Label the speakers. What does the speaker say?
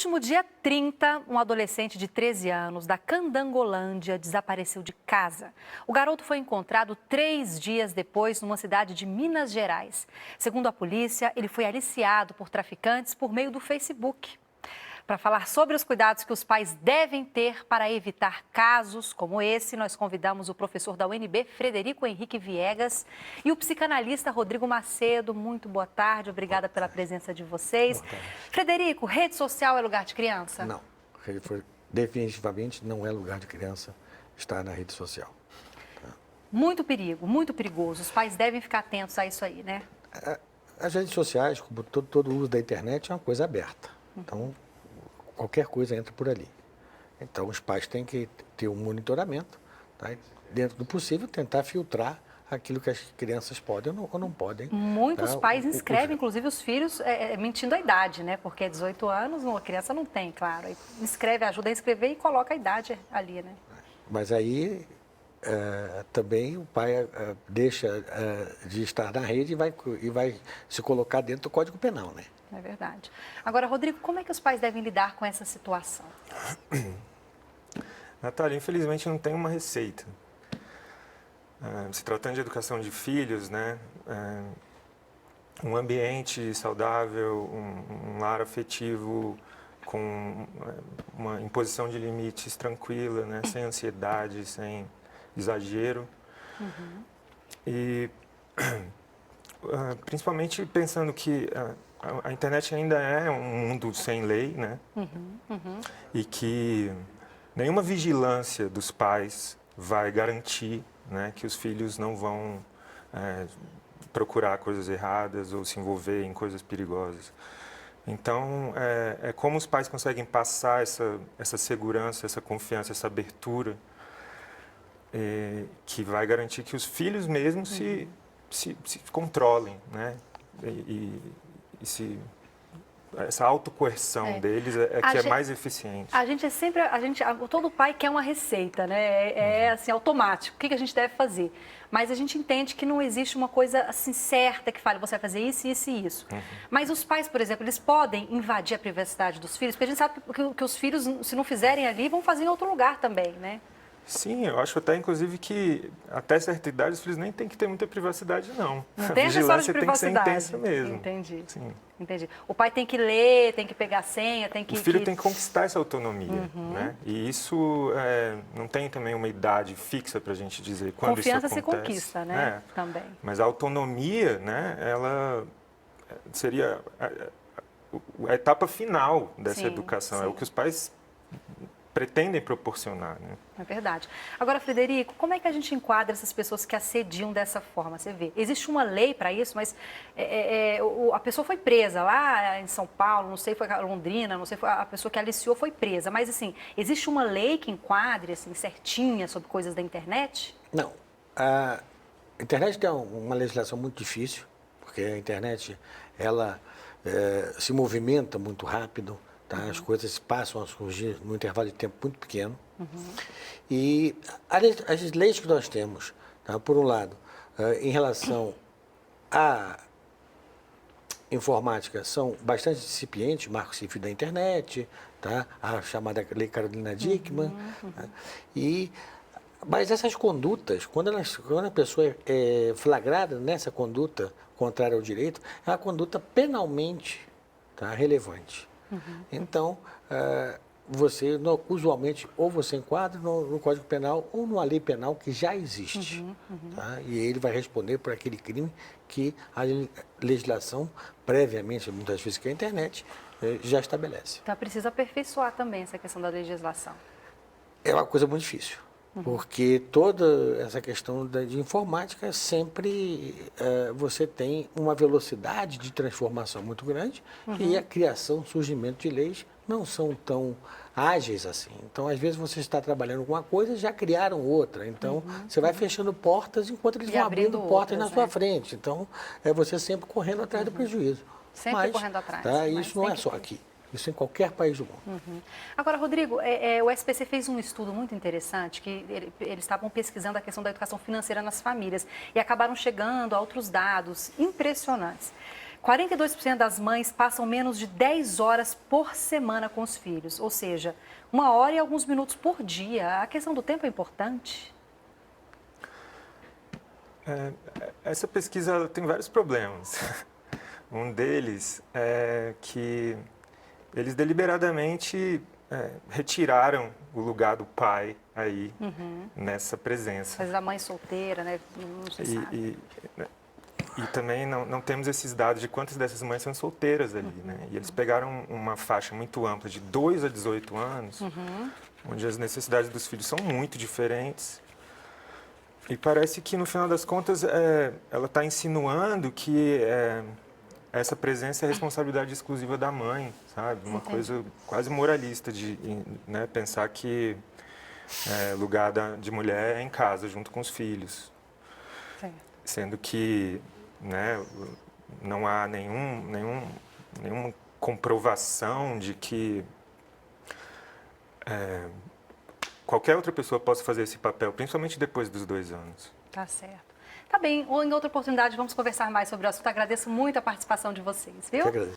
Speaker 1: último dia 30, um adolescente de 13 anos da Candangolândia desapareceu de casa. O garoto foi encontrado 3 dias depois numa cidade de Minas Gerais. Segundo a polícia, ele foi aliciado por traficantes por meio do Facebook. Para falar sobre os cuidados que os pais devem ter para evitar casos como esse, nós convidamos o professor da UNB, Frederico Henrique Viegas, e o psicanalista Rodrigo Macedo. Muito boa tarde, obrigada pela presença de vocês. Frederico, rede social é lugar de criança?
Speaker 2: Não, definitivamente não é lugar de criança estar na rede social.
Speaker 1: Muito perigo, muito perigoso. Os pais devem ficar atentos a isso aí, né?
Speaker 2: As redes sociais, como todo uso da internet, é uma coisa aberta. Então, qualquer coisa entra por ali. Então, os pais têm que ter um monitoramento, tá? Dentro do possível, tentar filtrar aquilo que as crianças podem ou não podem.
Speaker 1: Muitos
Speaker 2: tá?
Speaker 1: pais inscrevem, inclusive, os filhos mentindo a idade, né? Porque 18 anos, uma criança não tem, claro. Aí inscreve, ajuda a inscrever e coloca a idade ali, né?
Speaker 2: Mas aí, também o pai deixa de estar na rede e vai se colocar dentro do Código Penal, né?
Speaker 1: É verdade. Agora, Rodrigo, como é que os pais devem lidar com essa situação?
Speaker 3: Natália, infelizmente não tem uma receita. Se tratando de educação de filhos, né, um ambiente saudável, um lar afetivo com uma imposição de limites tranquila, né, sem ansiedade, sem exagero. E principalmente pensando que a internet ainda é um mundo sem lei, né? E que nenhuma vigilância dos pais vai garantir, né, que os filhos não vão procurar coisas erradas ou se envolver em coisas perigosas. Então, é como os pais conseguem passar essa segurança, essa confiança, essa abertura, que vai garantir que os filhos mesmos se controlem, né? Essa autocoerção deles que é mais eficiente.
Speaker 1: Todo pai quer uma receita, né? Assim, automático. O que a gente deve fazer? Mas a gente entende que não existe uma coisa assim certa que fale, você vai fazer isso, isso e isso. Mas os pais, por exemplo, eles podem invadir a privacidade dos filhos, porque a gente sabe que os filhos, se não fizerem ali, vão fazer em outro lugar também, né?
Speaker 3: Sim, eu acho até, inclusive, que até certa idade os filhos nem têm que ter muita privacidade, não.
Speaker 1: Não tem essa história de privacidade.
Speaker 3: Tem que ser intensa mesmo.
Speaker 1: Entendi.
Speaker 3: Sim.
Speaker 1: Entendi. O pai tem que ler, tem que pegar a senha, tem que...
Speaker 3: O filho tem que conquistar essa autonomia, né? E isso não tem também uma idade fixa para a gente dizer quando
Speaker 1: Confiança
Speaker 3: isso acontece.
Speaker 1: se conquista, né? Também.
Speaker 3: Mas a autonomia, né? Ela seria a etapa final dessa educação.
Speaker 1: Sim.
Speaker 3: É o que os pais pretendem proporcionar, né?
Speaker 1: É verdade. Agora, Frederico, como é que a gente enquadra essas pessoas que assediam dessa forma? Você vê, existe uma lei para isso, mas a pessoa foi presa lá em São Paulo, não sei, foi Londrina, não sei, a pessoa que aliciou foi presa. Mas, assim, existe uma lei que enquadre, assim, certinha sobre coisas da internet?
Speaker 2: Não. A internet tem uma legislação muito difícil, porque a internet, ela se movimenta muito rápido. Tá? As coisas passam a surgir num intervalo de tempo muito pequeno. E as leis que nós temos, tá? Por um lado, em relação à informática, são bastante incipientes, Marco Civil da internet, tá? A chamada Lei Carolina Dickmann. Tá? Mas essas condutas, quando a pessoa é flagrada nessa conduta contrária ao direito, é uma conduta penalmente, tá? Relevante. Então, você, usualmente, ou você enquadra no Código Penal ou numa lei penal que já existe. Tá? E ele vai responder por aquele crime que a legislação, previamente, muitas vezes que a internet, já estabelece.
Speaker 1: Então, precisa aperfeiçoar também essa questão da legislação.
Speaker 2: É uma coisa muito difícil. Porque toda essa questão de informática, sempre você tem uma velocidade de transformação muito grande e a criação, o surgimento de leis não são tão ágeis assim. Então, às vezes, você está trabalhando com uma coisa e já criaram outra. Então, você vai fechando portas enquanto eles vão abrindo portas na sua frente. Então, é você sempre correndo atrás do prejuízo.
Speaker 1: Sempre correndo atrás.
Speaker 2: Tá, isso não é só aqui. Isso em qualquer país do mundo.
Speaker 1: Agora, Rodrigo, o SPC fez um estudo muito interessante, que eles estavam pesquisando a questão da educação financeira nas famílias e acabaram chegando a outros dados impressionantes. 42% das mães passam menos de 10 horas por semana com os filhos, ou seja, 1 hora e alguns minutos por dia. A questão do tempo é importante?
Speaker 3: Essa pesquisa ela tem vários problemas. Um deles é que eles deliberadamente retiraram o lugar do pai aí nessa presença.
Speaker 1: Mas a mãe solteira, né? Não se sabe.
Speaker 3: E também não temos esses dados de quantas dessas mães são solteiras ali, né? E eles pegaram uma faixa muito ampla de 2 a 18 anos, onde as necessidades dos filhos são muito diferentes. E parece que, no final das contas, ela está insinuando que essa presença é responsabilidade exclusiva da mãe, sabe? Uma coisa quase moralista de né, pensar que lugar de mulher é em casa, junto com os filhos.
Speaker 1: Sim.
Speaker 3: Sendo que né, não há nenhuma comprovação de que qualquer outra pessoa possa fazer esse papel, principalmente depois dos 2 anos.
Speaker 1: Tá certo. Tá bem, ou em outra oportunidade vamos conversar mais sobre o assunto. Agradeço muito a participação de vocês, viu?
Speaker 2: Eu que agradeço.